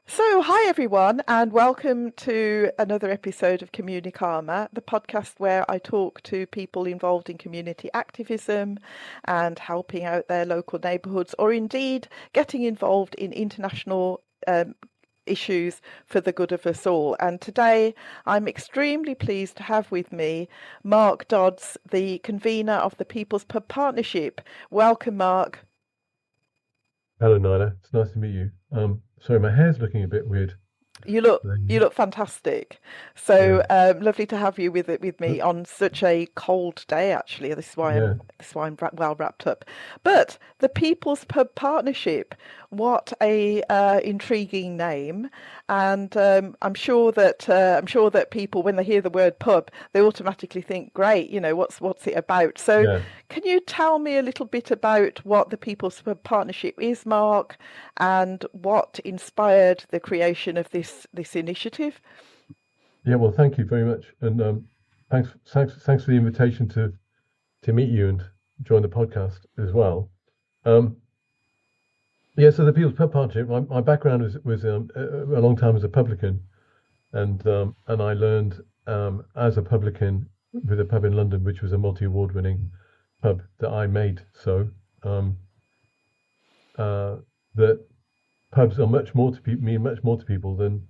So, hi everyone, and welcome to another episode of Communikarma, the podcast where I talk to people involved in community activism and helping out their local neighbourhoods, or indeed getting involved in international issues for the good of us all. And today I'm extremely pleased to have with me Mark Dodds, the convener of the People's Pub Partnership. Welcome, Mark. Hello, Nyla. It's nice to meet you. Sorry, my hair's looking a bit weird. You look you Um, look fantastic. Yeah, So lovely to have you with me on such a cold day. Actually, yeah, this is why I'm well wrapped up. But the People's Pub Partnership, what a intriguing name, and I'm sure that people, when they hear the word pub, they automatically think, great, what's it about? So, yeah, can you tell me a little bit about what the People's Pub Partnership is, Mark, and what inspired the creation of this initiative? yeah. Well, thank you very much, and thanks for the invitation to meet you and join the podcast as well. Um, yeah, so the People's Pub Partnership. My background was a long time as a publican, and I learned as a publican with a pub in London, which was a multi-award winning pub that I made. So um, uh, that pubs are much more to mean much more to people than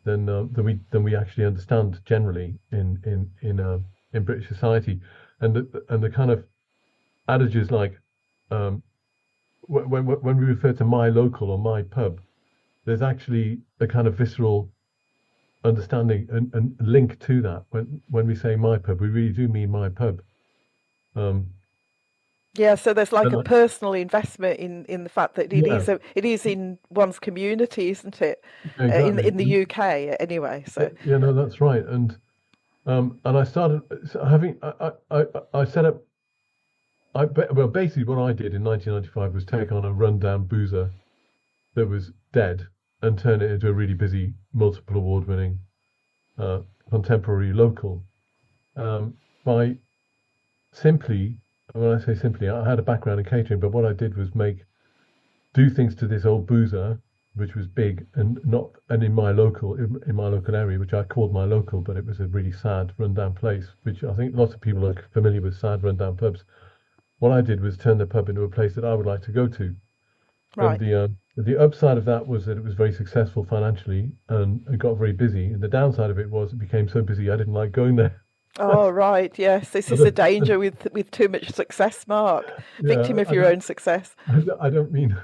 we actually understand generally in British society, and the kind of adages like um, when we refer to my local or my pub, there's actually a kind of visceral understanding and link to that. When we say my pub, we really do mean my pub. Um, Yeah, so there's like and a personal investment in the fact that yeah, it is in one's community, isn't it? exactly. In the UK anyway. So Yeah, no, that's right. And I started having I set up. Well, basically, what I did in 1995 was take on a rundown boozer that was dead and turn it into a really busy, multiple award-winning uh, contemporary local. By simply, when I say simply, I had a background in catering, but what I did was do things to this old boozer, which was big and not, and in my local area, which I called my local, but it was a really sad, rundown place, which I think lots of people are familiar with sad, rundown pubs. What I did was turn the pub into a place that I would like to go to. And right. the upside of that was that it was very successful financially and it got very busy. And the downside of it was it became so busy I didn't like going there. Oh, right. Yes, this I is the don't, danger with too much success, Mark. Victim yeah, of your own success. I don't mean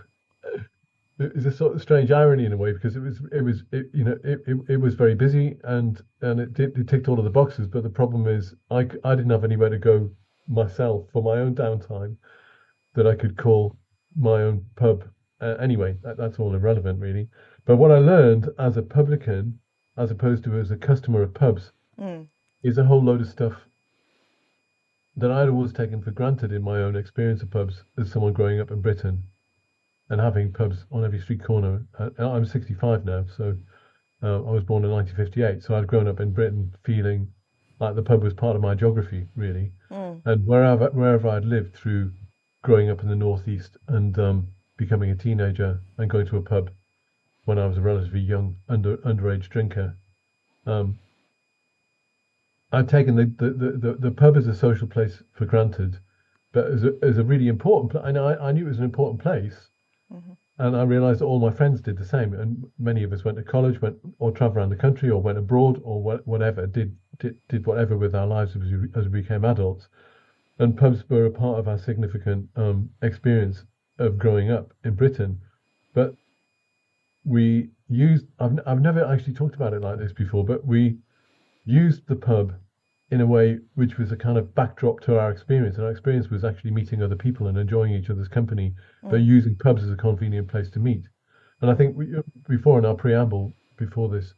it's a sort of strange irony in a way because it was very busy and it ticked all of the boxes. But the problem is I didn't have anywhere to go myself for my own downtime that I could call my own pub. Anyway, that's all irrelevant, really. But what I learned as a publican, as opposed to as a customer of pubs, Mm. is a whole load of stuff that I'd always taken for granted in my own experience of pubs as someone growing up in Britain and having pubs on every street corner. I'm 65 now, so I was born in 1958, so I'd grown up in Britain feeling like the pub was part of my geography, really. Mm. And wherever I'd lived through growing up in the northeast and becoming a teenager and going to a pub when I was a relatively young underage drinker, um, I'd taken the pub as a social place for granted, but as a really important place. I knew it was an important place, Mhm. and I realised that all my friends did the same, and many of us went to college, went or travelled around the country, or went abroad, or whatever, did whatever with our lives as we became adults. And pubs were a part of our significant experience of growing up in Britain. But I've never actually talked about it like this before, but we used the pub in a way which was a kind of backdrop to our experience. And our experience was actually meeting other people and enjoying each other's company, but Mm. using pubs as a convenient place to meet. And I think before in our preamble, before this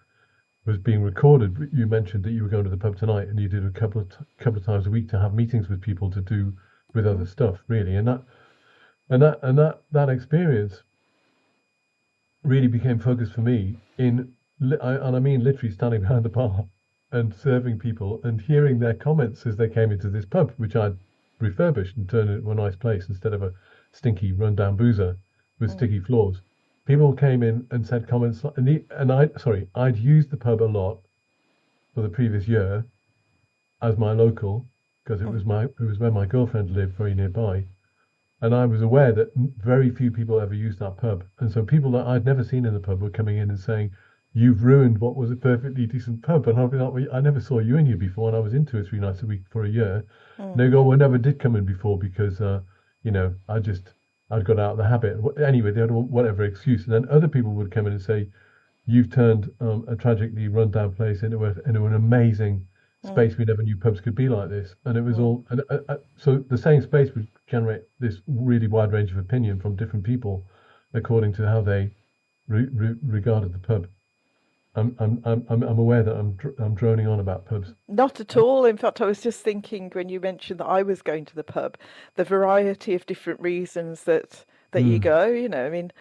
was being recorded, you mentioned that you were going to the pub tonight, and you did a couple of times a week to have meetings with people to do with other stuff, really. And that experience really became focused for me and I mean literally standing behind the bar and serving people and hearing their comments as they came into this pub, which I'd refurbished and turned into a nice place instead of a stinky rundown boozer with Mm. sticky floors. people came in and said comments, I'd used the pub a lot for the previous year as my local because it was where my girlfriend lived very nearby, and I was aware that very few people ever used that pub, and so people that I'd never seen in the pub were coming in and saying, "You've ruined what was a perfectly decent pub," and I'd be like, well, "I never saw you in here before, and I was in 2 or 3 nights a week for a year." And they go, "Well, I never did come in before because I'd got out of the habit." Anyway, they had whatever excuse, and then other people would come in and say, "You've turned a tragically run-down place into an amazing space. We never knew pubs could be like this." And it was all, and so the same space would generate this really wide range of opinion from different people, according to how they regarded the pub. I'm aware that I'm droning on about pubs. Not at all. In fact, I was just thinking when you mentioned that I was going to the pub, the variety of different reasons that you go. I mean,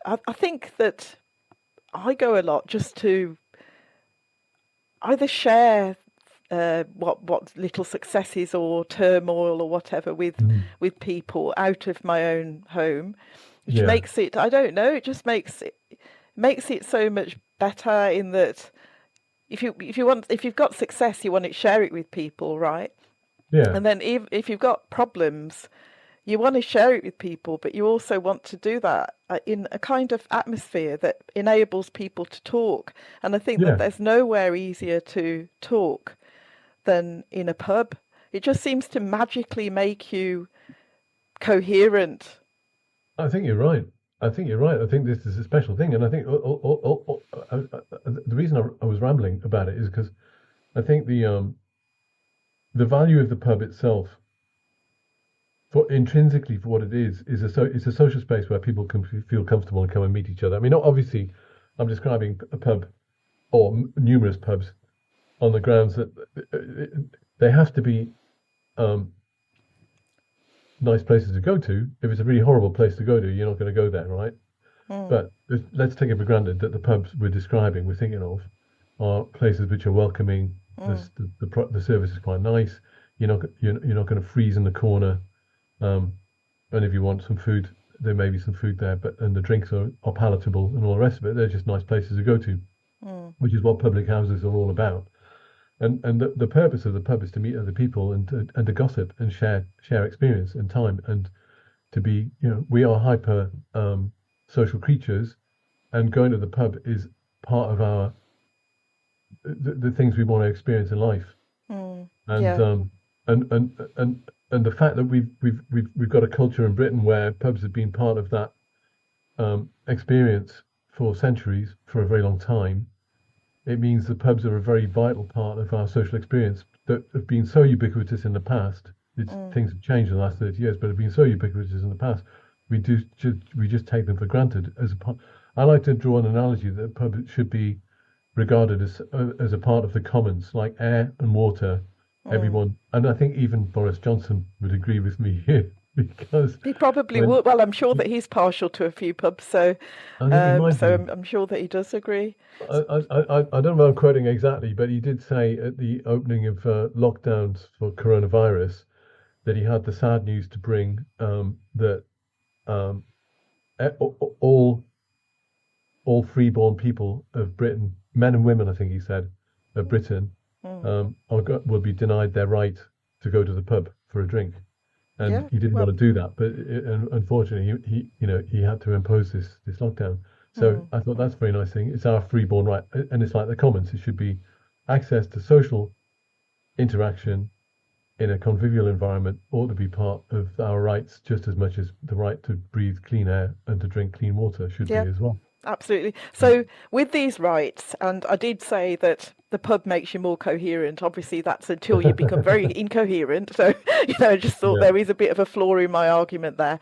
I think that I go a lot just to either share what little successes or turmoil or whatever with people out of my own home, which makes it, I don't know, it just makes it so much better in that if you've got success, you want to share it with people, right? Yeah. And then if you've got problems, you want to share it with people, but you also want to do that in a kind of atmosphere that enables people to talk. And I think that there's nowhere easier to talk than in a pub. It just seems to magically make you coherent. I think you're right. I think this is a special thing, and I think the reason I was rambling about it is because I think the value of the pub itself, for intrinsically for what it is it's a social space where people can feel comfortable and come and meet each other. I mean, obviously, I'm describing a pub or numerous pubs on the grounds that they have to be nice places to go to. If it's a really horrible place to go to, you're not going to go there, right? But let's take it for granted that the pubs we're thinking of, are places which are welcoming. The service is quite nice. You're not going to freeze in the corner. And if you want some food, there may be some food there, and the drinks are palatable and all the rest of it. They're just nice places to go to, which is what public houses are all about. And the purpose of the pub is to meet other people and to gossip and share experience and time, and to be, we are hyper social creatures, and going to the pub is part of our the things we want to experience in life. And the fact that we've got a culture in Britain where pubs have been part of that experience for centuries, for a very long time. It means the pubs are a very vital part of our social experience that have been so ubiquitous in the past. Things have changed in the last 30 years, but have been so ubiquitous in the past. We just take them for granted as a part. I like to draw an analogy that a pub should be regarded as a part of the commons, like air and water. Everyone, and I think even Boris Johnson would agree with me here, because he probably would. Well, I'm sure that he's partial to a few pubs, so I'm sure that he does agree. I don't know if I'm quoting exactly, but he did say at the opening of lockdowns for coronavirus that he had the sad news to bring, that all freeborn people of Britain, men and women, I think he said, of Britain, will be denied their right to go to the pub for a drink, and he didn't want to do that, but unfortunately he had to impose this lockdown. So I thought that's a very nice thing. It's our freeborn right, and it's like the commons. It should be access to social interaction in a convivial environment ought to be part of our rights just as much as the right to breathe clean air and to drink clean water should be as well. Absolutely. So with these rights, and I did say that the pub makes you more coherent. Obviously, that's until you become very incoherent. So, I just thought there is a bit of a flaw in my argument there.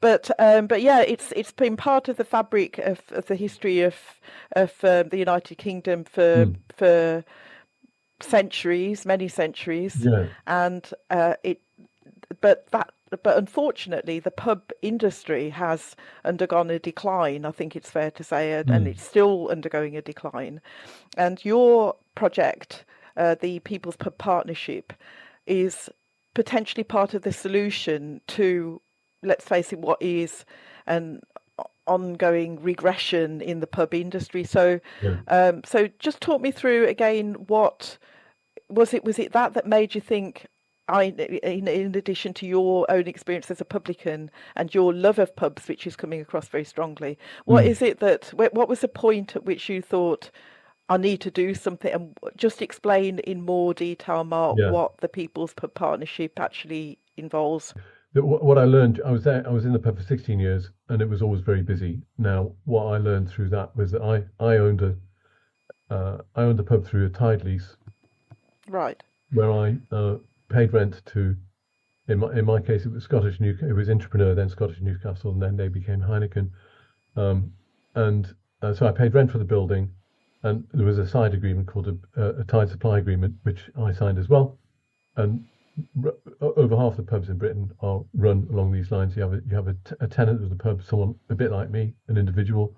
But yeah, it's been part of the fabric of the history of the United Kingdom for centuries, many centuries, and but unfortunately, the pub industry has undergone a decline. I think it's fair to say, and it's still undergoing a decline. And your project, the People's Pub Partnership, is potentially part of the solution to, let's face it, what is an ongoing regression in the pub industry. So, Yeah. so just talk me through again. What was it? Was it that made you think? In addition to your own experience as a publican and your love of pubs, which is coming across very strongly, what Mm. is it what was the point at which you thought, I need to do something? And just explain in more detail, Mark, Yeah. what the People's Pub Partnership actually involves. What I learned, I was there, I was in the pub for 16 years, and it was always very busy. Now, what I learned through that was that I owned a pub through a tide lease, Right. where I paid rent to, in my case, it was it was Entrepreneur, then Scottish Newcastle, and then they became Heineken. Um, and so I paid rent for the building, and there was a side agreement called a tide supply agreement, which I signed as well. And over half the pubs in Britain are run along these lines. You have a tenant of the pub, someone a bit like me, an individual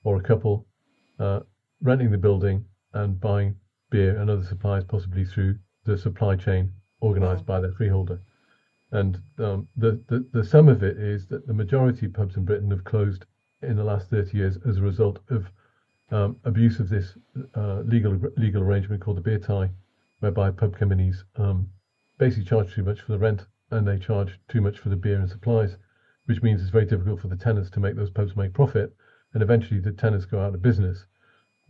or a couple, uh, renting the building and buying beer and other supplies, possibly through the supply chain organised Mm. by their freeholder. And the sum of it is that the majority of pubs in Britain have closed in the last 30 years as a result of abuse of this legal arrangement called the beer tie, whereby pub companies basically charge too much for the rent and they charge too much for the beer and supplies, which means it's very difficult for the tenants to make those pubs make profit, and eventually the tenants go out of business.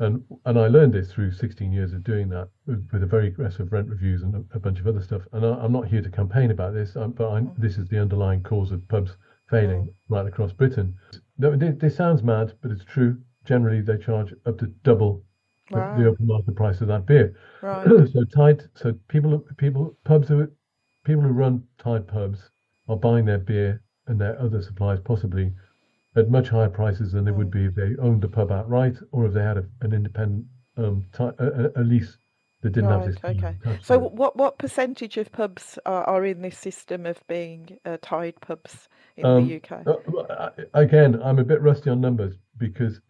And I learned this through 16 years of doing that with a very aggressive rent reviews and a bunch of other stuff. And I'm not here to campaign about this, this is the underlying cause of pubs failing right across Britain. This sounds mad, but it's true. Generally, they charge up to double the Wow. open market price of that beer. Right. So people who run Tide pubs are buying their beer and their other supplies possibly at much higher prices than they would be if they owned the pub outright or if they had an independent a lease that didn't have Right. this Okay. attached So to it. what percentage of pubs are in this system of being Tide pubs in the Um, UK? Again, I'm a bit rusty on numbers because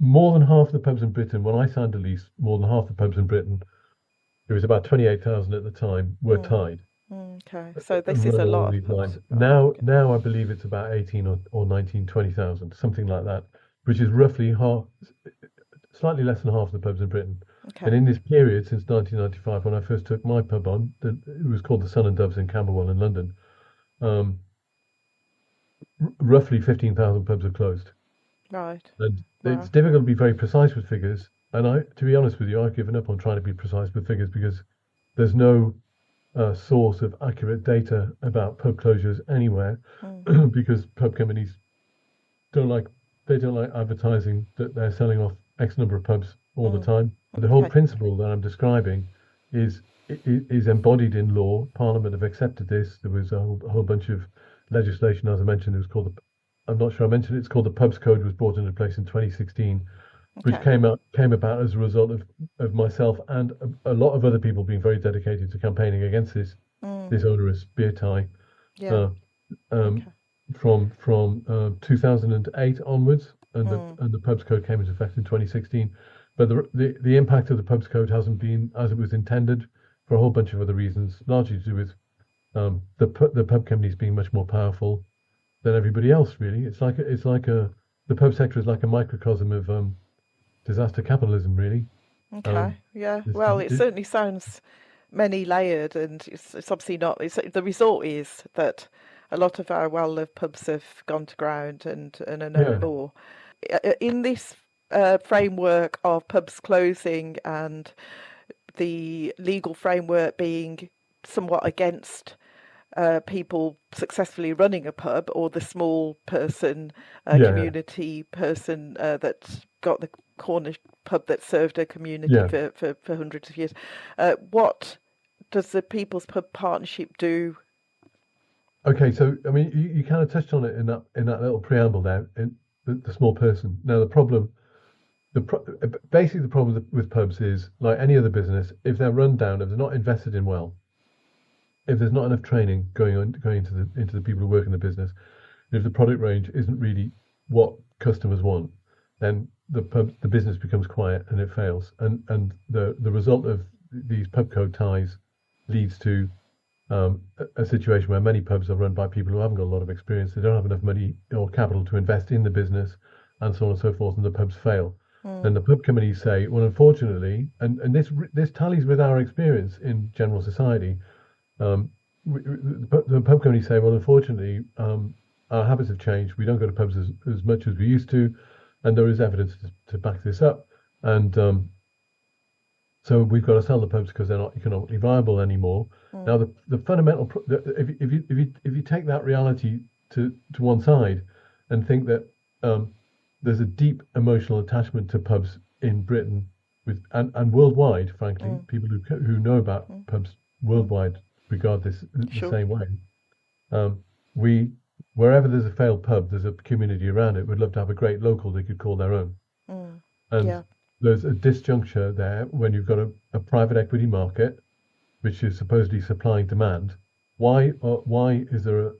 more than half the pubs in Britain, when I signed a lease, more than half the pubs in Britain, it was about 28,000 at the time, were Mm. Tide Okay. So this and is run a along lot of these pubs. lines. Right. Okay. Now I believe it's about 18 or 19, 20,000, something like that, which is roughly half, slightly less than half the pubs in Britain. And Okay. in this period, since 1995, when I first took my pub on, it was called the Sun and Doves in Camberwell in London, um, roughly 15,000 pubs have closed. Right. And it's Wow. difficult to be very precise with figures. And to be honest with you, I've given up on trying to be precise with figures because there's no source of accurate data about pub closures anywhere because pub companies don't like they don't like advertising that they're selling off X number of pubs all the time. The whole Okay. principle that I'm describing is is embodied in law. Parliament have accepted this. There was a whole bunch of legislation, as I mentioned. It was called I'm not sure I mentioned it. It's called the Pubs Code. Was brought into place in 2016, which Okay. came about as a result of myself and a lot of other people being very dedicated to campaigning against this onerous beer tie. Yeah. Uh, um, Okay. from 2008 onwards, and the pubs code came into effect in 2016. But the impact of the pubs code hasn't been as it was intended for a whole bunch of other reasons, largely to do with the pub companies being much more powerful than everybody else. Really, the pub sector is like a microcosm of disaster capitalism. Really, Okay. um, Yeah. this, Well, it certainly sounds many layered, and it's obviously not. The result is that a lot of our well-loved pubs have gone to ground and are no yeah, more. In this framework of pubs closing and the legal framework being somewhat against people successfully running a pub, or the small person, yeah, community person that's got the corner pub that served a community yeah. for hundreds of years. What does the People's Pub Partnership do? Okay, so I mean, you kind of touched on it in that little preamble there, in the small person. Now, basically the problem with pubs is like any other business. If they're run down, if they're not invested in well, if there's not enough training going into the people who work in the business, and if the product range isn't really what customers want, then the business becomes quiet and it fails. And the result of these pub code ties leads to a situation where many pubs are run by people who haven't got a lot of experience. They don't have enough money or capital to invest in the business, and so on and so forth, and the pubs fail. Then the pub committees say, well, unfortunately, and this tallies with our experience in general society. The pub companies say, well, unfortunately, our habits have changed. We don't go to pubs as much as we used to, and there is evidence to back this up. And so we've got to sell the pubs because they're not economically viable anymore. Now, the fundamental, if you take that reality to one side and think that there's a deep emotional attachment to pubs in Britain and worldwide, frankly, people who know about pubs worldwide regard this the same way. We wherever there's a failed pub, there's a community around it. Would love to have a great local they could call their own. And there's a disjuncture there when you've got a private equity market, which is supposedly supplying demand. Why is there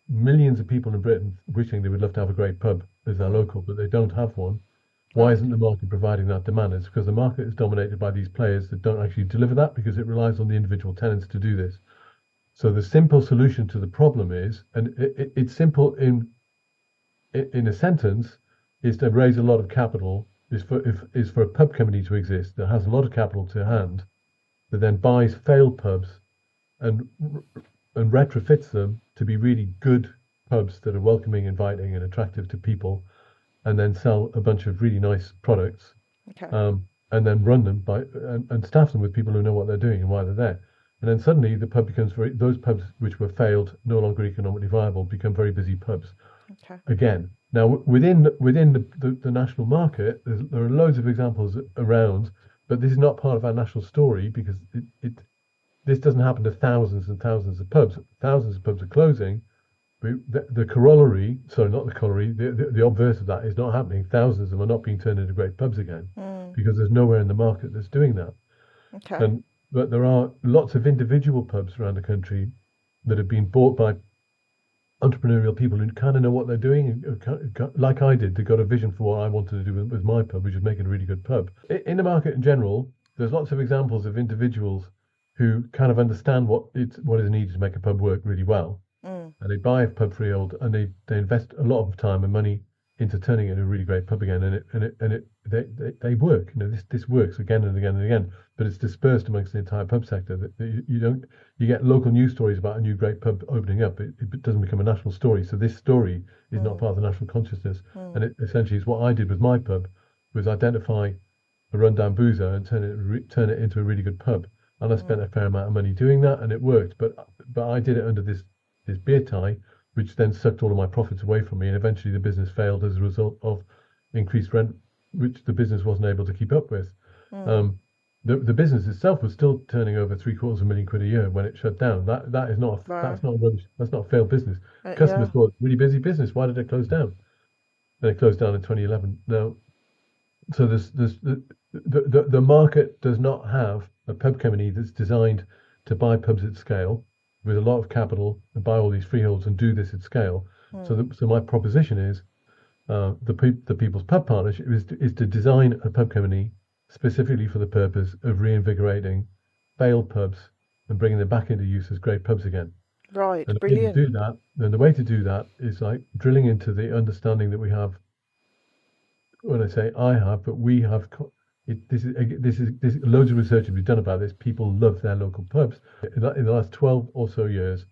millions of people in Britain wishing they would love to have a great pub as their local, but they don't have one? Why isn't the market providing that demand? It's because the market is dominated by these players that don't actually deliver that because it relies on the individual tenants to do this. So the simple solution to the problem is, and it's simple in a sentence, is to raise a lot of capital, is for a pub company to exist that has a lot of capital to hand, that then buys failed pubs and retrofits them to be really good pubs that are welcoming, inviting, and attractive to people, and then sell a bunch of really nice products, and then run them and staff them with people who know what they're doing and why they're there. And then suddenly the pub becomes those pubs which were failed, no longer economically viable, become very busy pubs. Again, now within the national market, there are loads of examples around, but this is not part of our national story because this doesn't happen to thousands and thousands of pubs. Thousands of pubs are closing. The corollary, sorry, not the corollary, the obverse of that is not happening. Thousands of them are not being turned into great pubs again because there's nowhere in the market that's doing that. But there are lots of individual pubs around the country that have been bought by entrepreneurial people who kind of know what they're doing, like I did. They got a vision for what I wanted to do with my pub, which is making a really good pub. In the market in general, there's lots of examples of individuals who kind of understand what is needed to make a pub work really well. And they buy a pub freehold and they invest a lot of time and money into turning it into a really great pub again, and they work. This works again and again and again, but it's dispersed amongst the entire pub sector. That you get local news stories about a new great pub opening up. It doesn't become a national story. So this story is not part of the national consciousness, and it essentially is what I did with my pub, was identify a rundown boozer and turn it into a really good pub. And I spent a fair amount of money doing that, and it worked. But I did it under this beer tie, which then sucked all of my profits away from me, and eventually the business failed as a result of increased rent, which the business wasn't able to keep up with. The business itself was still turning over £750,000 a year when it shut down. That's not a failed business. Customers thought really busy business. Why did it close down? And it closed down in 2011. Now, so the market does not have a pub company that's designed to buy pubs at scale with a lot of capital and buy all these freeholds and do this at scale. So my proposition is the People's Pub Partnership is to design a pub company specifically for the purpose of reinvigorating failed pubs and bringing them back into use as great pubs again. Right, and brilliant. The way to do that is like drilling into the understanding that we have. When I say I have, but we have. This is loads of research has been done about this. People love their local pubs. In the last 12 or so years,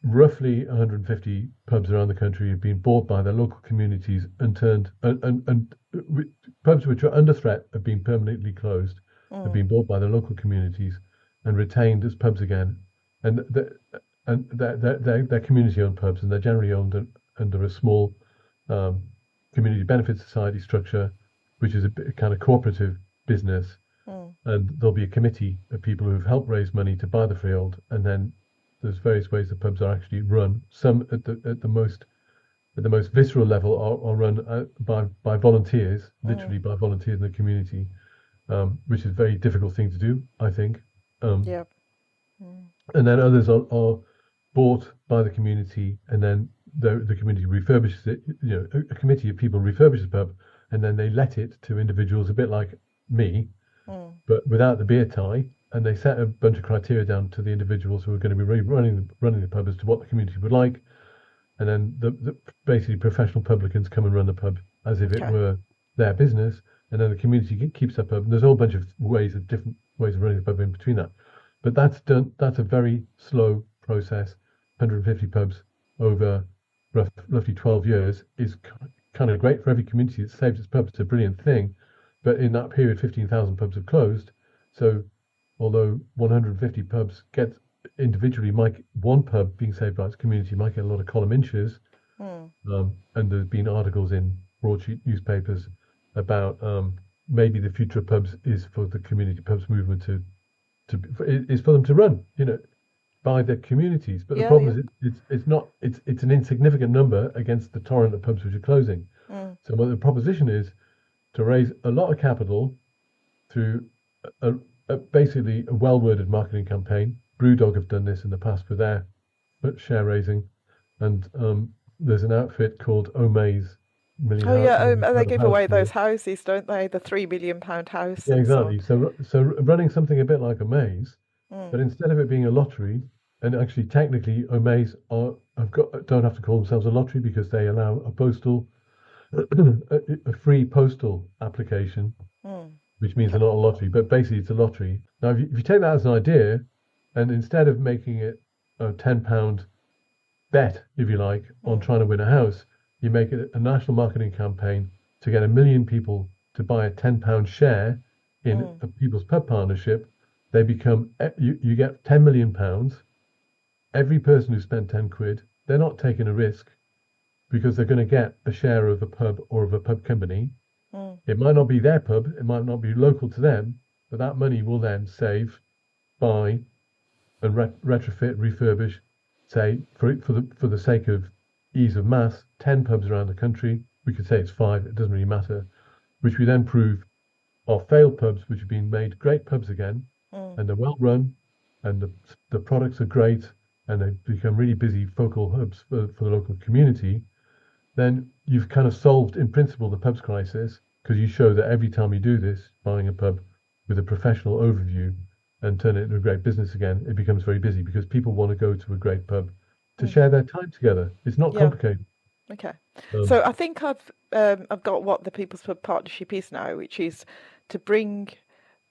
roughly 150 pubs around the country have been bought by their local communities and turned and pubs which are under threat have been permanently closed, have been bought by the local communities and retained as pubs again. And they're community-owned pubs, and they're generally owned under a small community benefit society structure, which is a kind of cooperative business. And there'll be a committee of people who've helped raise money to buy the freehold, and then there's various ways the pubs are actually run. Some at the most visceral level are run by volunteers, literally by volunteers in the community, which is a very difficult thing to do, I think. And then others are bought by the community, and then the community refurbishes it. A committee of people refurbishes the pub, and then they let it to individuals, a bit like me, but without the beer tie, and they set a bunch of criteria down to the individuals who are going to be running the pub as to what the community would like, and then the basically professional publicans come and run the pub as if it Okay. were their business, and then the community keeps that pub. And there's a whole bunch of different ways of running the pub in between that, but that's done. That's a very slow process. 150 pubs over roughly 12 years is kind of great for every community that saves its pubs. It's a brilliant thing, but in that period, 15,000 pubs have closed. So although 150 pubs get individually, one pub being saved by its community might get a lot of column inches, and there's been articles in broadsheet newspapers about maybe the future of pubs is for the community pubs movement is for them to run, by the communities. But the problem is it's an insignificant number against the torrent of pubs which are closing. So what the proposition is to raise a lot of capital through basically a well-worded marketing campaign. Brewdog have done this in the past for their share raising, and there's an outfit called Omaze Million Oh yeah, Million they Pound give House away Tour. those houses, don't they? The £3 million house Yeah, and so on. exactly. So running something a bit like Omaze, but instead of it being a lottery, and actually technically Omaze don't have to call themselves a lottery because they allow a free postal application, which means they're not a lottery, but basically it's a lottery. Now, if you take that as an idea, and instead of making it a £10 bet, if you like, on trying to win a house, you make it a national marketing campaign to get 1 million people to buy a £10 share in a People's Pub Partnership. They become, you get £10 million. Every person who spent 10 quid, they're not taking a risk because they're going to get a share of a pub or of a pub company. It might not be their pub, it might not be local to them, but that money will then save, buy, and retrofit, refurbish, say, for the sake of ease of mass, 10 pubs around the country. We could say it's 5, it doesn't really matter, which we then prove are failed pubs, which have been made great pubs again, and they're well run, and the products are great, and they've become really busy focal hubs for the local community. Then you've kind of solved, in principle, the pubs crisis, because you show that every time you do this, buying a pub with a professional overview and turn it into a great business again, it becomes very busy because people want to go to a great pub to share their time together. It's not complicated. Okay. So I think I've got what the People's Pub Partnership is now, which is to bring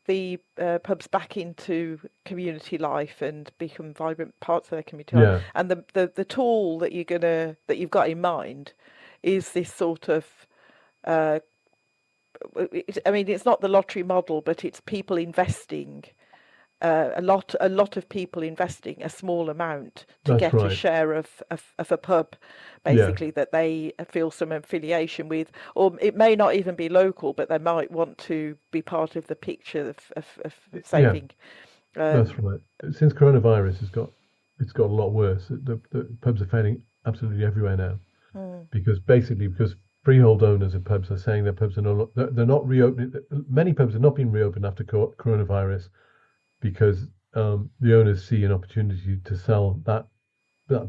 the pubs back into community life and become vibrant parts of their community life. And the tool that you've got in mind is this sort of it's not the lottery model, but it's people investing a lot of people investing a small amount to get a share of a pub, basically, that they feel some affiliation with, or it may not even be local, but they might want to be part of the picture of saving. That's right. Since coronavirus it's got a lot worse. The pubs are failing absolutely everywhere now, because freehold owners of pubs are saying their pubs are they're not reopening. Many pubs have not been reopened after coronavirus, because the owners see an opportunity to sell that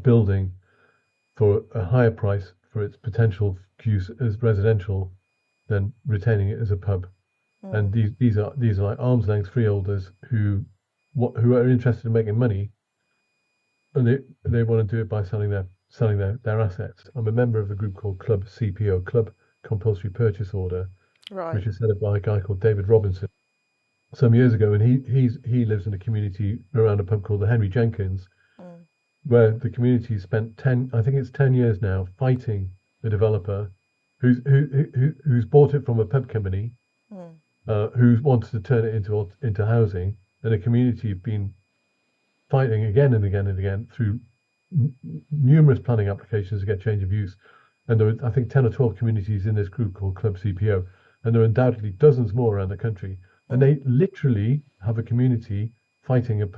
building for a higher price for its potential use as residential than retaining it as a pub. And these are like arm's length freeholders who are interested in making money, and they want to do it by selling their assets. I'm a member of a group called Club CPO, Club Compulsory Purchase Order, which is set up by a guy called David Robinson some years ago, and he lives in a community around a pub called the Henry Jenkins, where the community spent 10 years now fighting a developer who's bought it from a pub company, who wants to turn it into housing, and the community have been fighting again and again and again through numerous planning applications to get change of use. And there are, I think, 10 or 12 communities in this group called Club CPO, and there are undoubtedly dozens more around the country. And they literally have a community fighting a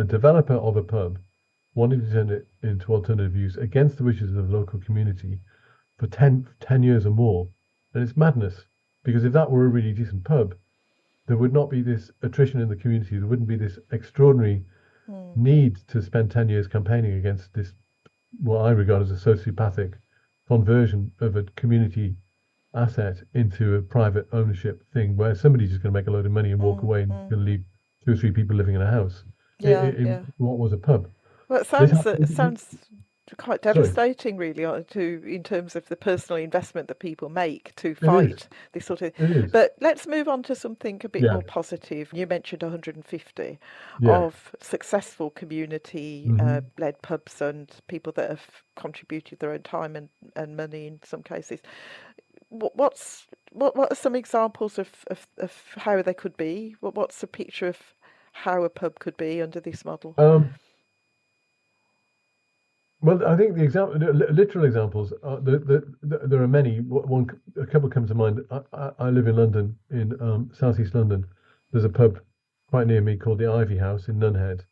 developer of a pub wanting to turn it into alternative use against the wishes of the local community for 10 years or more. And it's madness, because if that were a really decent pub, there would not be this attrition in the community. There wouldn't be this extraordinary need to spend 10 years campaigning against this, what I regard as a sociopathic conversion of a community asset into a private ownership thing where somebody's just going to make a load of money and walk Mm, away and mm. going to leave two or three people living in a house Yeah, in yeah. what was a pub. Well, This it happened. sounds quite Sorry, devastating, really, in terms of the personal investment that people make to it is. fight this sort of. It is. But let's move on to something a bit Yeah. more positive. You mentioned 150 Yeah. of successful community Hmm. led pubs and people that have contributed their own time and money in some cases. What are some examples of how they could be? What's the picture of how a pub could be under this model? Um, well, I think the example, literal examples, there are many. A couple come to mind. I live in London, in southeast London. There's a pub quite near me called the Ivy House in Nunhead,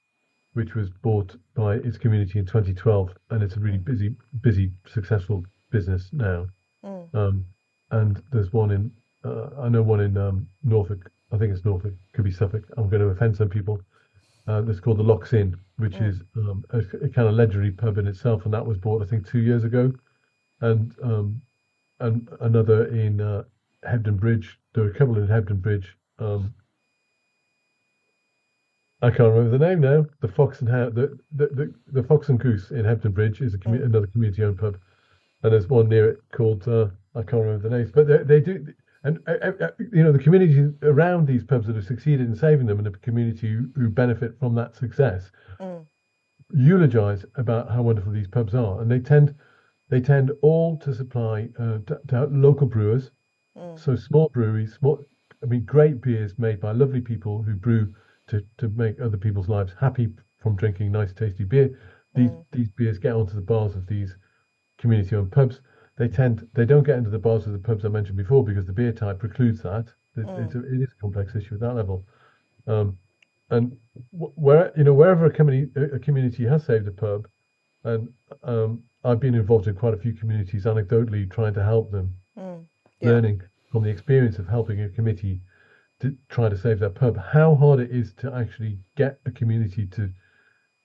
which was bought by its community in 2012, and it's a really Mm, busy, successful business now. mm, Um, and there's one in, I know one in Norfolk. I think it's Norfolk, could be Suffolk. I'm going to offend some people. That's called the Locks Inn, which mm, is a kind of legendary pub in itself, and that was bought, I think, 2 years ago. And another in Hebden Bridge. There are a couple in Hebden Bridge. I can't remember the name now. The Fox and the Fox and Goose in Hebden Bridge is mm. another community-owned pub, and there's one near it called I can't remember the names, but they do. And the community around these pubs that have succeeded in saving them, and the community who benefit from that success, Mm, eulogize about how wonderful these pubs are, and they tend all to supply to local brewers, mm, so small breweries, I mean, great beers made by lovely people who brew to make other people's lives happy from drinking nice, tasty beer. mm, These beers get onto the bars of these community-owned pubs. They don't get into the bars of the pubs I mentioned before because the beer type precludes that. mm. It is a complex issue at that level. Um, and wherever a community has saved a pub, and I've been involved in quite a few communities anecdotally trying to help them, Mm. Yeah. learning from the experience of helping a committee to try to save their pub, how hard it is to actually get a community to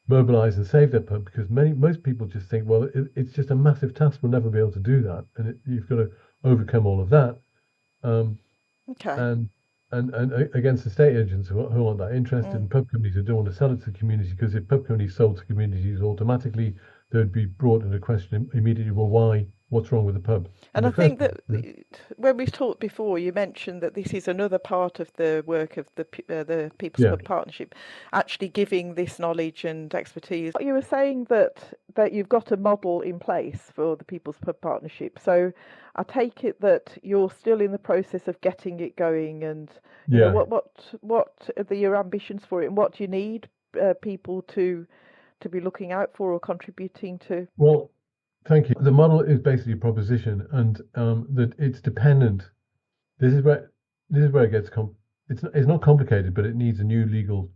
mobilize and save their pub, because most people just think, well, it's just a massive task, we'll never be able to do that, and you've got to overcome all of that. Um, Okay. and against the state agents who aren't that interested, Mm. in pub companies who don't want to sell it to the community, because if pub companies sold to communities automatically, they'd be brought into question immediately. Well, why? What's wrong with the pub in And I the first think place? that when we've talked before, you mentioned that this is another part of the work of the People's Yeah, Pub Partnership, actually giving this knowledge and expertise. You were saying that you've got a model in place for the People's Pub Partnership. So I take it that you're still in the process of getting it going, and yeah. what are your ambitions for it, and what do you need people to be looking out for or contributing to? Well, thank you. The model is basically a proposition, and that it's dependent. This is where it gets it's not complicated, but it needs a new legal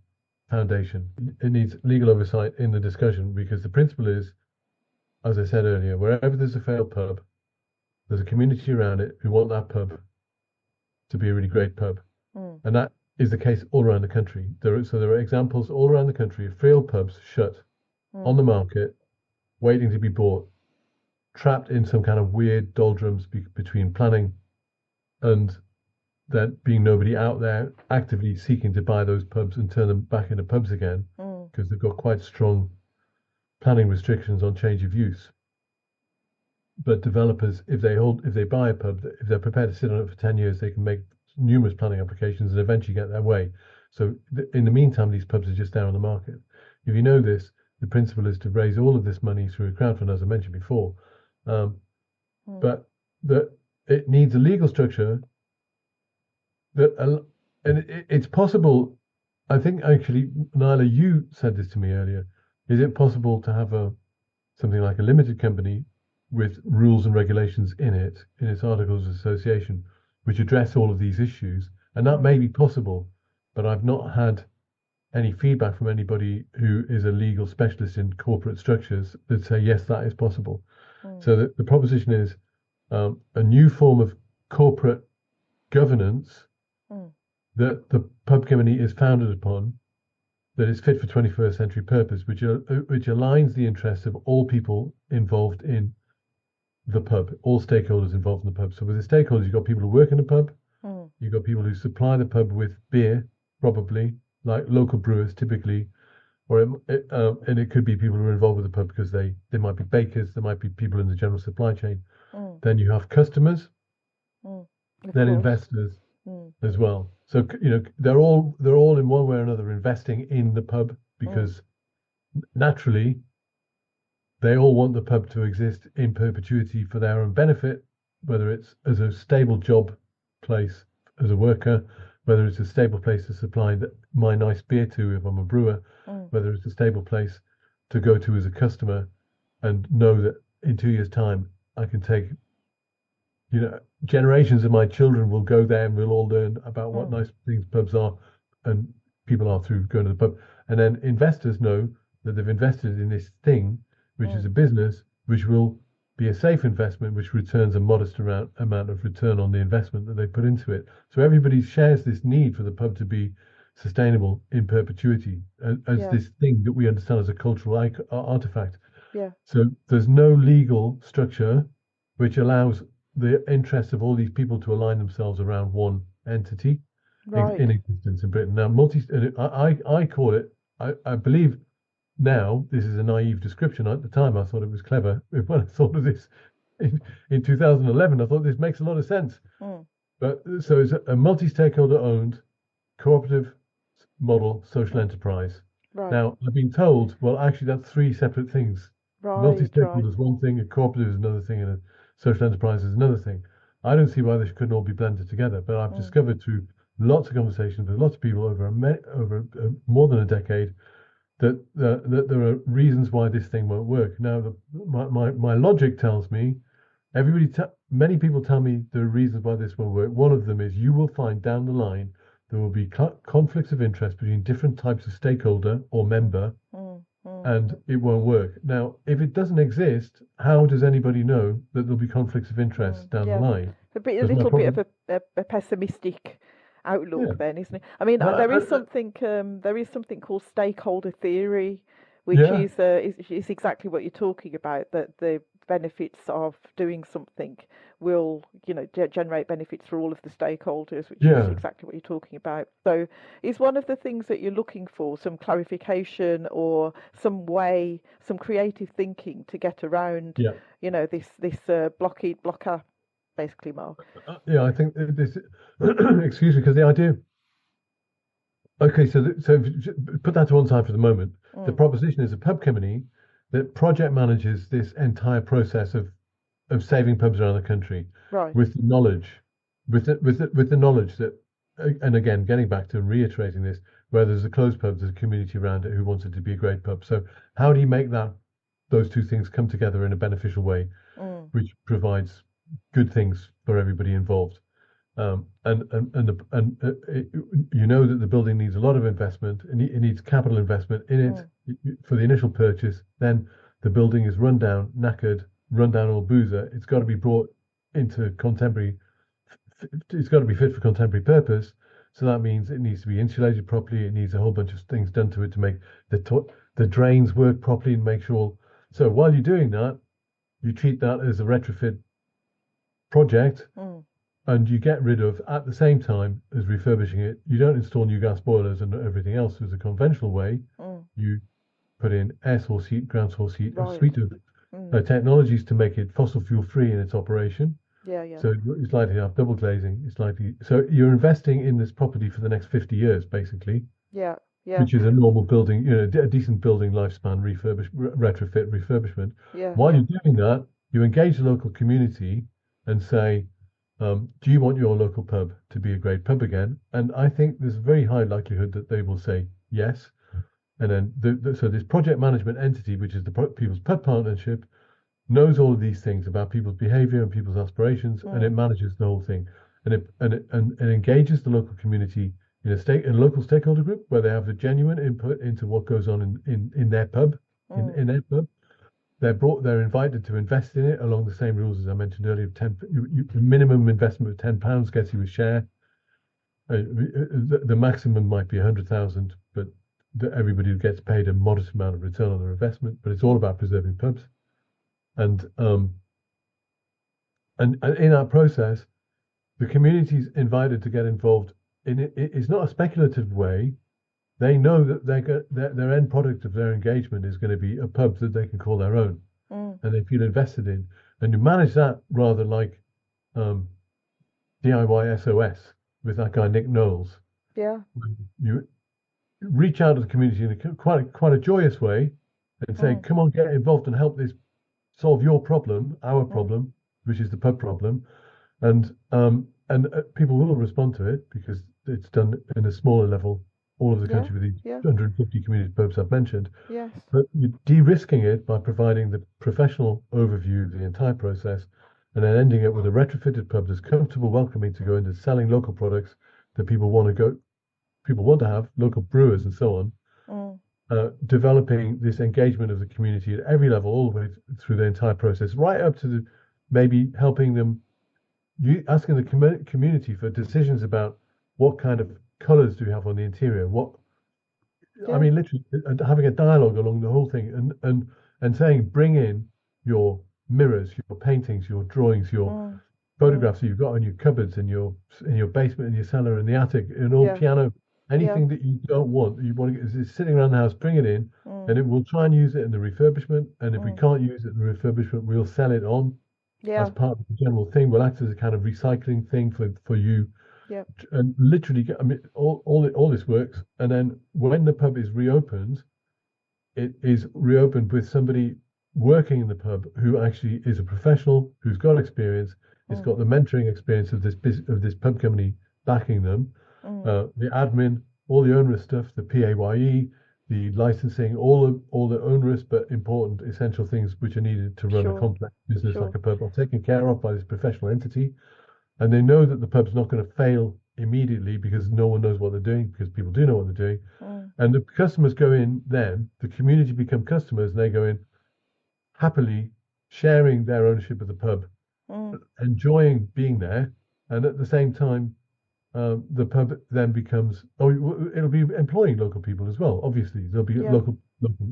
foundation. It needs legal oversight in the discussion, because the principle is, as I said earlier, wherever there's a failed pub, there's a community around it who want that pub to be a really great pub, Mm, and that is the case all around the country. There are examples all around the country of failed pubs shut on mm, the market, waiting to be bought, trapped in some kind of weird doldrums between planning and there being nobody out there actively seeking to buy those pubs and turn them back into pubs again, mm, because they've got quite strong planning restrictions on change of use. But developers, if they buy a pub, if they're prepared to sit on it for 10 years, they can make numerous planning applications and eventually get their way. So in the meantime, these pubs are just there on the market. If you know this, the principle is to raise all of this money through a crowdfund, as I mentioned before. Um, mm. but that it needs a legal structure that, and it's possible. I think actually, Nyla, you said this to me earlier. Is it possible to have something like a limited company with rules and regulations in its articles of association, which address all of these issues? And that Mm, may be possible, but I've not had any feedback from anybody who is a legal specialist in corporate structures that say yes, that is possible. mm, So the proposition is a new form of corporate governance mm, that the pub company is founded upon, that is fit for 21st century purpose, which aligns the interests of all people involved in the pub, all stakeholders involved in the pub. So with the stakeholders, you've got people who work in the pub, Mm. you've got people who supply the pub with beer, probably, like local brewers typically, and it could be people who are involved with the pub because they might be bakers, there might be people in the general supply chain. Mm. Then you have customers, Mm. Of then course. investors Mm. as well. So they're all in one way or another investing in the pub Mm. because naturally they all want the pub to exist in perpetuity for their own benefit, whether it's as a stable job place as a worker, whether it's a stable place to supply my nice beer to if I'm a brewer, Mm. whether it's a stable place to go to as a customer and know that in 2 years' time I can take, generations of my children will go there and we'll all learn about what Mm. nice things pubs are and people are through going to the pub. And then investors know that they've invested in this thing, which is a Mm. business, which will be a safe investment, which returns a modest amount of return on the investment that they put into it. So everybody shares this need for the pub to be sustainable in perpetuity as Yeah. this thing that we understand as a cultural artifact. Yeah. So there's no legal structure which allows the interests of all these people to align themselves around one entity in Right. existence in Britain. Now, I call it, I believe now, this is a naive description. At the time, I thought it was clever. When I thought of this in 2011, I thought this makes a lot of sense. Mm. But so it's a multi-stakeholder owned cooperative model social enterprise. Right. Now, I've been told, well, actually, that's three separate things. Right. Multi-stakeholder Right. is one thing, a cooperative is another thing, and a social enterprise is another thing. I don't see why they couldn't all be blended together, but I've Mm. discovered through lots of conversations with lots of people over more than a decade that there are reasons why this thing won't work. Now, my logic tells me many people tell me there are reasons why this won't work. One of them is you will find down the line there will be conflicts of interest between different types of stakeholder or member, Mm. Mm. and it won't work. Now, if it doesn't exist, how does anybody know that there'll be conflicts of interest down the Yeah. line? A Because my little bit of problem, a pessimistic yeah, outlook then, isn't it? I mean, no, there is something called stakeholder theory, which yeah, is exactly what you're talking about, that the benefits of doing something will, generate benefits for all of the stakeholders, which is yeah, exactly what you're talking about. So, is one of the things that you're looking for some clarification or some way, some creative thinking to get around, yeah. this blocker, basically, Mark? Yeah, I think this, excuse me, because the idea, okay, so put that to one side for the moment. The Mm. proposition is a pub company that project manages this entire process of saving pubs around the country Right. with the knowledge, with the knowledge that, and again, getting back to reiterating this, where there's a closed pub, there's a community around it who wants it to be a great pub. So how do you make those two things come together in a beneficial way, Mm. which provides good things for everybody involved? You know that the building needs a lot of investment. It needs capital investment in it Mm. for the initial purchase. Then the building is run down, knackered, run down old boozer. It's got to be brought into contemporary. It's got to be fit for contemporary purpose. So that means it needs to be insulated properly. It needs a whole bunch of things done to it to make the drains work properly and make sure. So while you're doing that, you treat that as a retrofit project Mm. and you get rid of at the same time as refurbishing it. You don't install new gas boilers and everything else as a conventional way. Mm. You put in air source heat, ground source heat, a Right. suite of Mm. technologies to make it fossil fuel free in its operation. Yeah. Yeah. So it's likely to have double glazing. So you're investing in this property for the next 50 years, basically, Yeah. Yeah. which is a normal building, a decent building lifespan retrofit refurbishment. Yeah. While Yeah. you're doing that, you engage the local community and say, do you want your local pub to be a great pub again? And I think there's a very high likelihood that they will say yes. And then, so this project management entity, which is the People's Pub Partnership, knows all of these things about people's behavior and people's aspirations, and it Mm. manages the whole thing. And it engages the local community in a local stakeholder group where they have a genuine input into what goes on in their pub, Mm. in their pub. They're invited to invest in it along the same rules as I mentioned earlier. The minimum investment of £10 gets you a share. The maximum might be 100,000, but everybody gets paid a modest amount of return on their investment. But it's all about preserving pubs, and and in that process, the community's invited to get involved in it. It's not a speculative way. They know that their end product of their engagement is going to be a pub that they can call their own, Mm. and they feel invested in. And you manage that rather like um, DIY SOS with that guy Nick Knowles. Yeah. You reach out to the community in quite a joyous way and say, Mm. "Come on, get involved and help this solve your problem, our Mm. problem, which is the pub problem." And people will respond to it because it's done in a smaller level all over the Yeah. country with these Yeah. 250 community pubs I've mentioned. Yes. But you're de-risking it by providing the professional overview of the entire process and then ending it with a retrofitted pub that's comfortable, welcoming to go into selling local products that people want to have, local brewers and so on, Mm. developing this engagement of the community at every level, all the way through the entire process, right up to maybe helping them, asking the community for decisions about what kind of colors do you have on the interior, I Yeah. mean, literally having a dialogue along the whole thing, and saying, bring in your mirrors, your paintings, your drawings, your Mm. Mm. photographs that you've got in your cupboards, in your basement, in your cellar, in the attic, in an old Yeah. piano, Yeah. anything that you don't want, that you want to get is sitting around the house, bring it in, and Mm. it will try and use it in the refurbishment. And if we Mm. can't use it in the refurbishment, we'll sell it on as Yeah. part of the general thing. We'll act as a kind of recycling thing for you, Yeah. and literally, I mean, all this works. And then when the pub is reopened, it is reopened with somebody working in the pub who actually is a professional, who's got experience, has Mm. got the mentoring experience of this pub company backing them, Mm. the admin, all the onerous stuff, the PAYE, the licensing, all the onerous but important essential things which are needed to run a Sure. complex business like Sure. a pub are taken care of by this professional entity. And they know that the pub's not going to fail immediately because no one knows what they're doing, because people do know what they're doing. Mm. And the customers go in then, the community become customers, and they go in happily sharing their ownership of the pub, Mm. enjoying being there. And at the same time, the pub then becomes, it'll be employing local people as well. Obviously, there'll be Yeah. local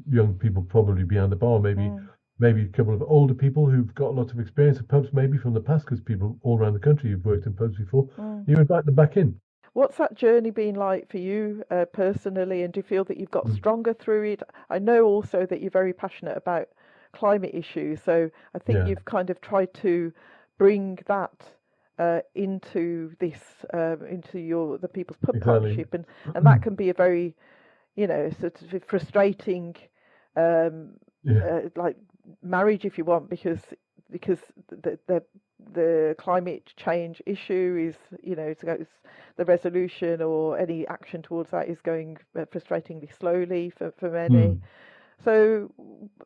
young people probably behind the bar, Mm. maybe a couple of older people who've got lots of experience of pubs, maybe from the past, because people all around the country who've worked in pubs before. Mm. You invite them back in. What's that journey been like for you personally, and do you feel that you've got Mm. stronger through it? I know also that you're very passionate about climate issues, so I think Yeah, you've kind of tried to bring that into the People's Pub exactly. Partnership, and that can be a very, sort of frustrating, um, Yeah. like marriage, if you want, because the climate change issue is, the resolution or any action towards that is going frustratingly slowly for many. Mm. So,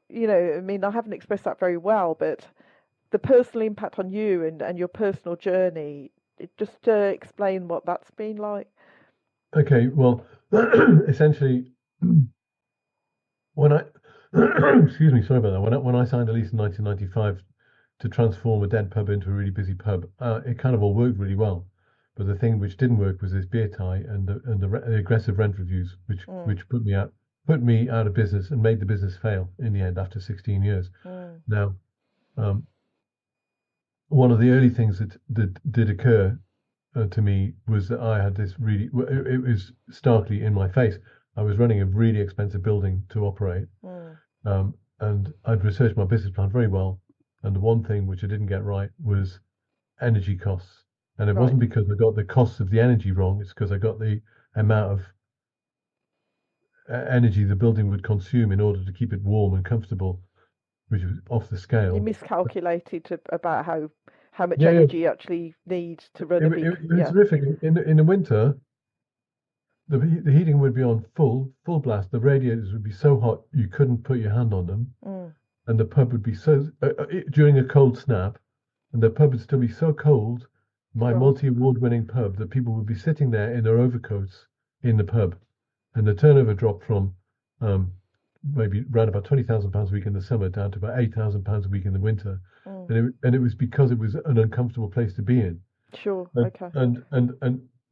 I mean, I haven't expressed that very well, but the personal impact on you and your personal journey, just explain what that's been like. Okay, well, essentially, when I, excuse me, sorry about that. When I signed a lease in 1995 to transform a dead pub into a really busy pub, it kind of all worked really well. But the thing which didn't work was this beer tie and the aggressive rent reviews, Mm. which put me out of business and made the business fail in the end after 16 years. Mm. Now, um, one of the early things that did occur to me was that I had this it was starkly in my face. I was running a really expensive building to operate, Mm. and I'd researched my business plan very well. And the one thing which I didn't get right was energy costs. And it Right. wasn't because I got the costs of the energy wrong, it's because I got the amount of energy the building would consume in order to keep it warm and comfortable, which was off the You scale. miscalculated about how much Yeah, yeah, energy you actually need to run a big, it was yeah. terrific. In the winter, the heating would be on full blast. The radiators would be so hot you couldn't put your hand on them, Mm. and the pub would be during a cold snap, and the pub would still be so cold. My Right. multi-award-winning pub that people would be sitting there in their overcoats in the pub, and the turnover dropped from um, maybe around about £20,000 a week in the summer down to about £8,000 a week in the winter, Mm. and it was because it was an uncomfortable place to be in. Sure. And Okay.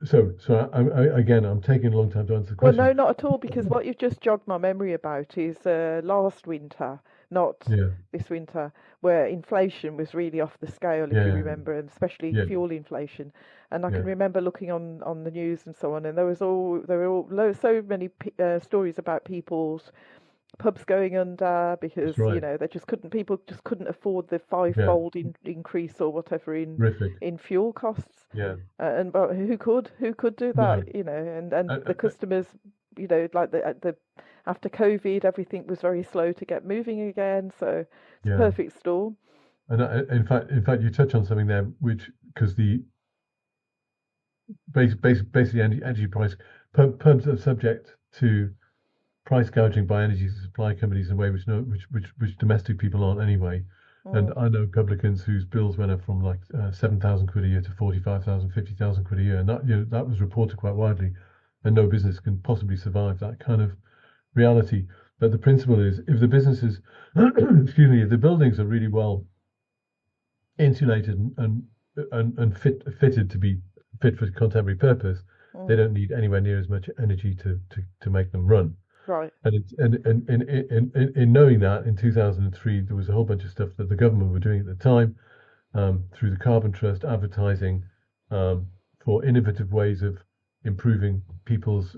so again, I'm taking a long time to answer the Well, question. no, not at all, because what you've just jogged my memory about is last winter, not yeah, this winter, where inflation was really off the scale, if you yeah, remember, and especially yeah, fuel inflation. And I yeah. can remember looking on the news and so on, and there were all so many stories about people's pubs going under because That's right. they just couldn't people just couldn't afford the Yeah, fivefold increase or whatever terrific. in fuel costs. Yeah, And but who could do no, that, and and, the customers, like the after COVID, everything was very slow to get moving again, so it's a yeah. perfect storm. And in fact, you touch on something there, which because the basically energy price pubs are subject to price gouging by energy supply companies in a way which domestic people aren't anyway. And Mm, I know publicans whose bills went up from like 7,000 quid a year to 45,000, 50,000 quid a year, and that was reported quite widely. And no business can possibly survive that kind of reality. But the principle is, if the businesses, excuse me, if the buildings are really well insulated and fitted to be fit for contemporary purpose, they mm, don't need anywhere near as much energy to make them run. right. And in knowing that, in 2003, there was a whole bunch of stuff that the government were doing at the time, through the Carbon Trust, advertising for innovative ways of improving people's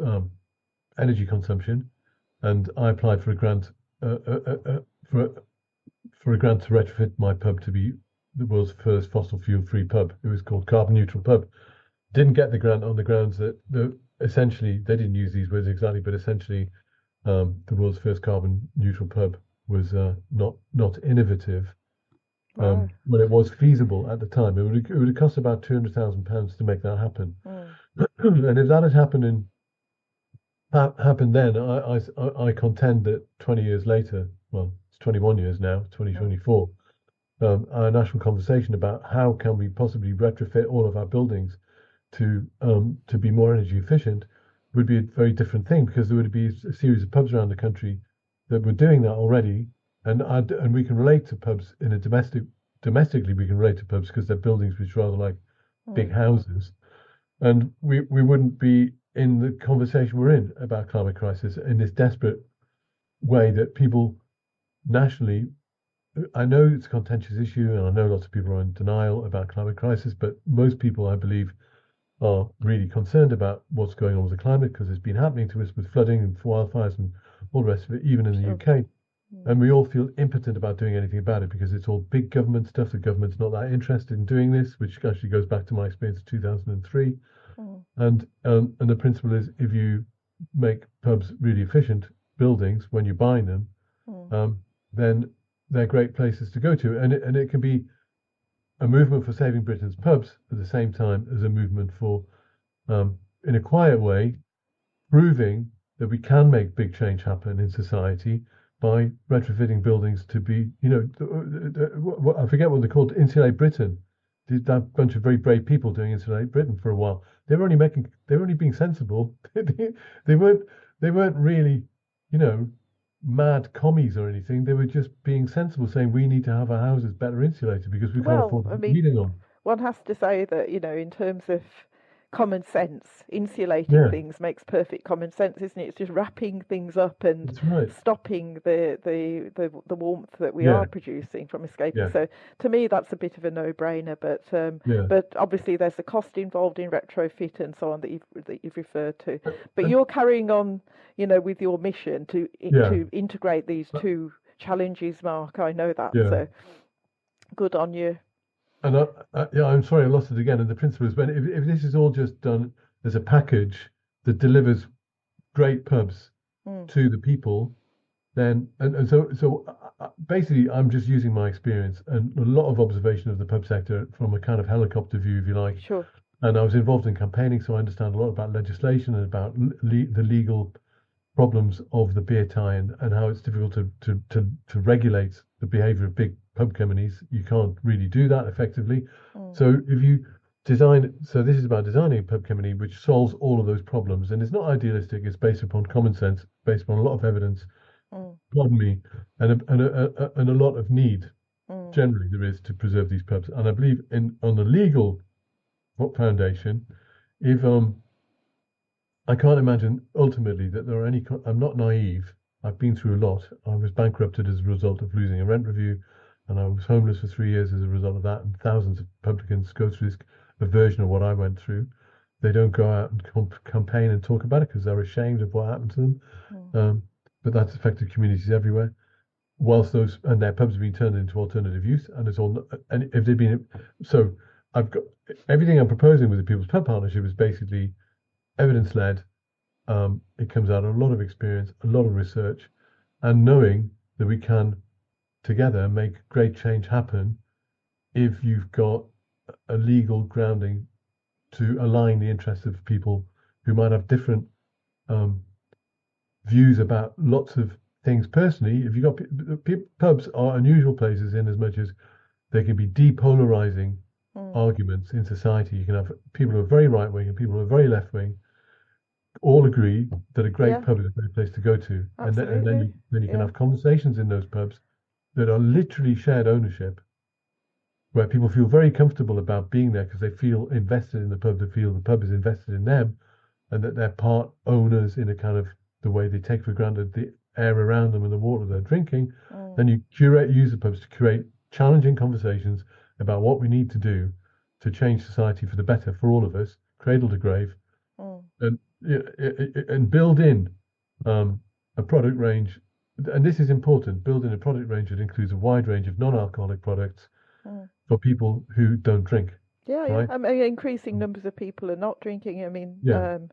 energy consumption. And I applied for a grant for a grant to retrofit my pub to be the world's first fossil fuel free pub. It was called Carbon Neutral Pub. Didn't get the grant on the grounds that essentially they didn't use these words exactly, but essentially the world's first carbon neutral pub was not innovative Right. when it was feasible at the time. It would have cost about £200,000 to make that happen. Mm, And if that had happened then, I contend that 20 years later, well, it's 21 years now, mm, 2024, our national conversation about how can we possibly retrofit all of our buildings to be more energy efficient would be a very different thing, because there would be a series of pubs around the country that were doing that already, and we can relate to pubs in a domestically we can relate to pubs because they're buildings which are rather like big mm. houses, and we wouldn't be in the conversation we're in about climate crisis in this desperate way that people nationally. I know it's a contentious issue, and I know lots of people are in denial about climate crisis, but most people, I believe, are really concerned about what's going on with the climate, because it's been happening to us with flooding and wildfires and all the rest of it, even in the Sure. UK. Mm, And we all feel impotent about doing anything about it because it's all big government stuff. The government's not that interested in doing this, which actually goes back to my experience of 2003. mm, And the principle is, if you make pubs really efficient buildings when you're buying them, mm, then they're great places to go to. And it can be a movement for saving Britain's pubs at the same time as a movement for, in a quiet way, proving that we can make big change happen in society by retrofitting buildings to be, I forget what they're called, Insulate Britain. That bunch of very brave people doing Insulate Britain for a while. They were only being sensible. They weren't, they weren't really, you know, mad commies or anything. They were just being sensible, saying we need to have our houses better insulated because we can't well, afford to I put mean, heating on. one has to say that, in terms of common sense, insulating Yeah, things makes perfect common sense, isn't it? It's just wrapping things up and that's right. stopping the warmth that we are Yeah, producing from escaping. yeah, So to me, that's a bit of a no-brainer. yeah. But obviously, there's the cost involved in retrofit and so on that you've referred to. But And you're carrying on, with your mission yeah, to integrate these uh, two challenges, Mark. I know that. yeah. So good on you. And yeah, I'm sorry, I lost it again. And the principle is, when if this is all just done as a package that delivers great pubs Mm, to the people, then and so basically, I'm just using my experience and a lot of observation of the pub sector from a kind of helicopter view, if you like. sure. And I was involved in campaigning, so I understand a lot about legislation and about the legal problems of the beer tie, and how it's difficult to regulate the behavior of big pub companies. You can't really do that effectively. Mm, So if you so this is about designing a pub company which solves all of those problems, and it's not idealistic. It's based upon common sense, based upon a lot of evidence. mm, Pardon me, and a lot of need mm. generally there is to preserve these pubs. And I believe in on the legal foundation, if I can't imagine ultimately that there are any. I'm not naive. I've been through a lot. I was bankrupted as a result of losing a rent review, and I was homeless for 3 years as a result of that. And thousands of publicans go through a version of what I went through. They don't go out and campaign and talk about it because they're ashamed of what happened to them. But that's affected communities everywhere. Whilst their pubs have been turned into alternative use, and it's all, and if they've been, so I've got everything I'm proposing with the People's Pub Partnership is basically evidence led. It comes out of a lot of experience, a lot of research, and knowing that we can together make great change happen if you've got a legal grounding to align the interests of people who might have different views about lots of things personally. If you've got pubs are unusual places in as much as they can be depolarizing arguments in society. You can have people who are very right wing and people who are very left wing all agree that a great pub is a great place to go to. And then you can have conversations in those pubs that are literally shared ownership, where people feel very comfortable about being there because they feel invested in the pub, they feel the pub is invested in them, and that they're part owners in a kind of the way they take for granted the air around them and the water they're drinking. Then you use the pubs to create challenging conversations about what we need to do to change society for the better for all of us, cradle to grave, and build in a product range. And this is important, build in a product range that includes a wide range of non-alcoholic products for people who don't drink. Right? I mean, increasing numbers of people are not drinking. I mean, and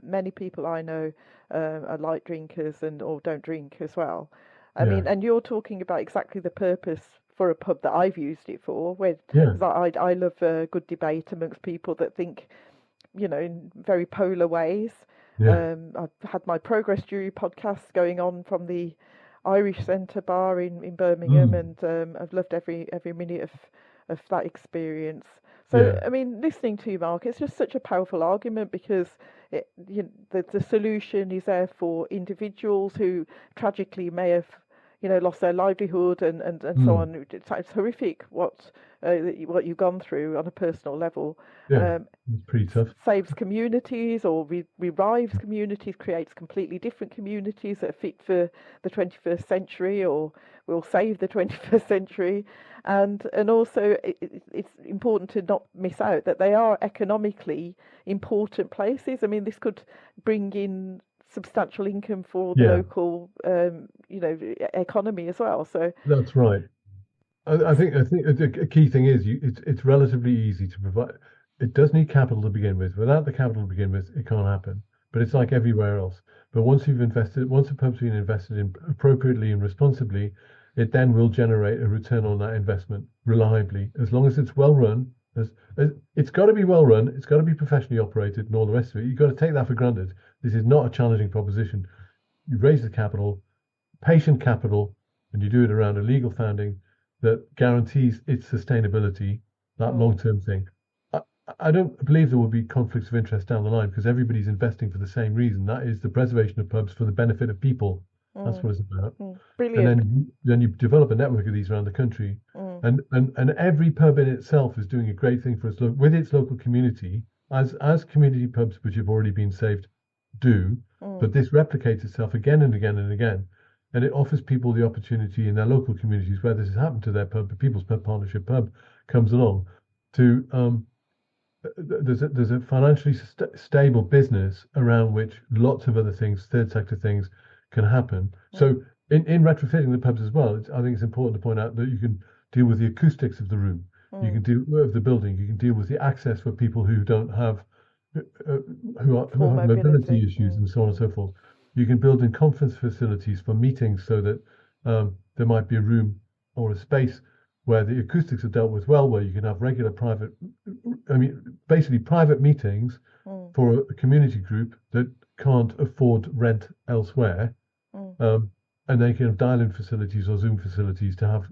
many people I know are light drinkers or don't drink as well. I mean, and you're talking about exactly the purpose for a pub that I've used it for. I love a good debate amongst people that think, in very polar ways. I've had my Progress Jury podcast going on from the Irish Centre Bar in Birmingham, and I've loved every minute of that experience. So, I mean, listening to you, Mark, it's just such a powerful argument because the solution is there for individuals who tragically may have, lost their livelihood and so on. It's horrific what you've gone through on a personal level. It's pretty tough. Saves communities or revives communities, creates completely different communities that are fit for the 21st century or will save the 21st century. And also it's important to not miss out that they are economically important places. I mean, this could bring in substantial income for the local, economy as well. So that's right. I think a key thing is it's relatively easy to provide. It does need capital to begin with. Without the capital to begin with, it can't happen. But it's like everywhere else. But once a pub's been invested in appropriately and responsibly, it then will generate a return on that investment reliably, as long as it's well run. It's got to be well run. It's got to be professionally operated, and all the rest of it. You've got to take that for granted. This is not a challenging proposition. You raise the capital, patient capital, and you do it around a legal founding that guarantees its sustainability, that long-term thing. I don't believe there will be conflicts of interest down the line because everybody's investing for the same reason. That is the preservation of pubs for the benefit of people. That's what it's about. Brilliant. And then you develop a network of these around the country, and every pub in itself is doing a great thing for its with its local community, as community pubs which have already been saved do. But this replicates itself again and again and again, and it offers people the opportunity in their local communities where this has happened to their pub. The People's Pub Partnership pub comes along to there's a financially stable business around which lots of other things, third sector things, can happen. So in retrofitting the pubs as well, I think it's important to point out that you can deal with the acoustics of the room, you can deal with the building, you can deal with the access for people who don't have who have mobility issues and so on and so forth. You can build in conference facilities for meetings so that there might be a room or a space where the acoustics are dealt with well, where you can have regular basically private meetings for a community group that can't afford rent elsewhere. And they can have dial-in facilities or Zoom facilities to have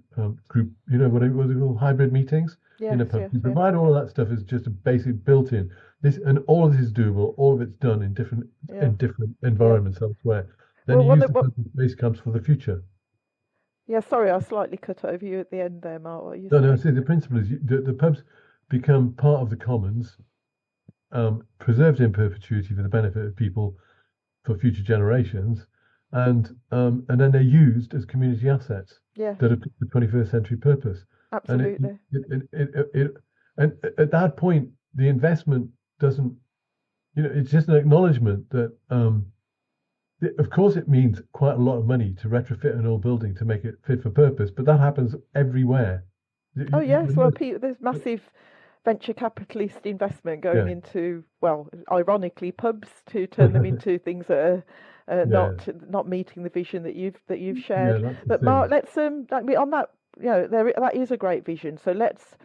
group, what they call hybrid meetings in a pub. You provide all of that stuff as just a basic built-in. And all of this is doable. All of it's done in different environments elsewhere. Then you use the base camps for the future. Yeah, sorry, I slightly cut over you at the end there, Mark. What are you saying? No, see, the principle is the pubs become part of the commons, preserved in perpetuity for the benefit of people for future generations. and then they're used as community assets Yes, that are the 21st century purpose. And absolutely. and at that point, the investment doesn't, it's just an acknowledgement that, of course, it means quite a lot of money to retrofit an old building to make it fit for purpose, but that happens everywhere. Oh yes, well, there's massive venture capitalist investment going Yeah, into, well, ironically, pubs to turn them into things that are yeah, not meeting the vision that you've yeah, shared. that's the But Mark, thing. let's on that, that is a great vision. So let's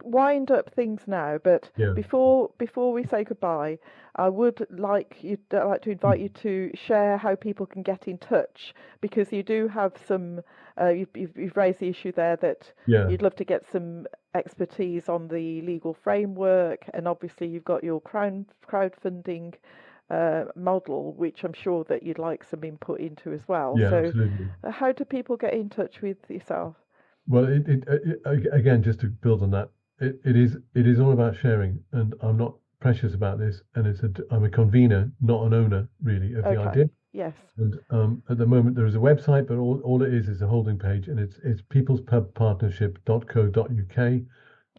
wind up things now. But Yeah. before we say goodbye, I would like to invite you to share how people can get in touch, because you do have some. You've raised the issue there that Yeah, you'd love to get some expertise on the legal framework, and obviously you've got your crowdfunding model, which I'm sure that you'd like some input into as well. yeah, So, absolutely. how do people get in touch with yourself? Well, again, just to build on that, it is all about sharing, and I'm not precious about this, and I'm a convener, not an owner, really, of the Okay. idea. Yes. And at the moment, there is a website, but all it is a holding page, and it's peoplespubpartnership.co.uk,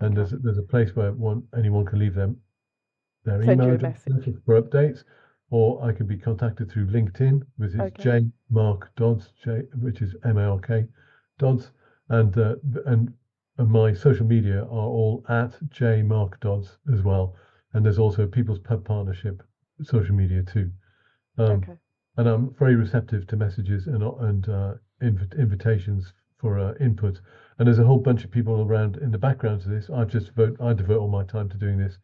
and Okay. there's a place where anyone can leave their Send email you a address message. for updates, or I can be contacted through LinkedIn, which is Okay. J Mark Dodds, which is MARK Dodds, and my social media are all at J Mark Dodds as well, and there's also People's Pub Partnership social media too. Um, Okay. and I'm very receptive to messages and invitations for input. And there's a whole bunch of people around in the background to this. I devote all my time to doing this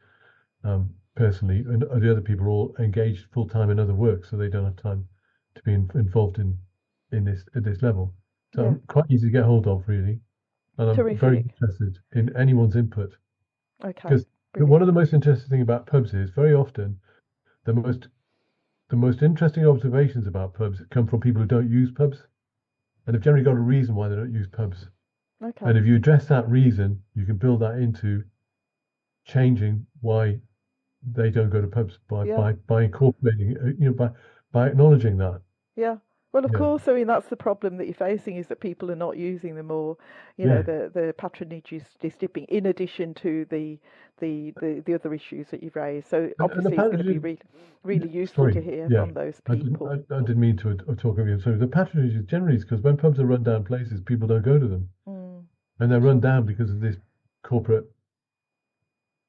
personally, and the other people are all engaged full time in other work, so they don't have time to be involved in this at this level. So Yeah. I'm quite easy to get hold of, really, and I'm very Terrific. interested in anyone's input, Okay. because one of Brilliant. the most interesting thing about pubs is very often the most the most interesting observations about pubs come from people who don't use pubs, and they've generally got a reason why they don't use pubs. And Okay. if you address that reason, you can build that into changing why they don't go to pubs Yeah. by incorporating, by acknowledging that. Yeah. Well, of Yeah, course, I mean, that's the problem that you're facing, is that people are not using them, or, yeah. the patronage is dipping, in addition to the other issues that you've raised. So And the obviously it's going to be patronage, really useful sorry, to hear yeah, from those I didn't, people. I didn't mean to talk over you. Sorry, the patronage is generally because when pubs are run down places, people don't go to them, Mm. and they're run down because of this corporate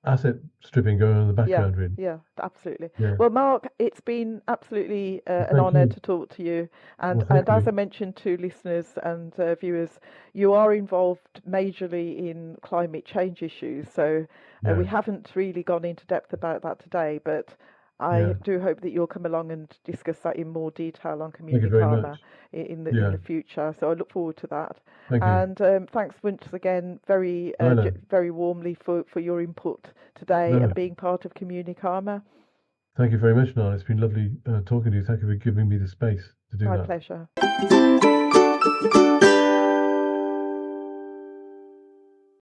asset stripping going on in the Yeah, background, really. yeah, absolutely. Yeah. Well, Mark, it's been absolutely Well, an thank honour you. to talk to you. And Well, thank as I you. mentioned to listeners and viewers, you are involved majorly in climate change issues. So we Yeah, haven't really gone into depth about that today, but I yeah. do hope that you'll come along and discuss that in more detail on Thank you very much. Communikarma in Yeah, the future. So I look forward to that. thank you. And thanks once again, No, no, very warmly for your input today and no. being part of Communikarma. Thank you very much, Niall. It's been lovely talking to you. Thank you for giving me the space to do My that. pleasure.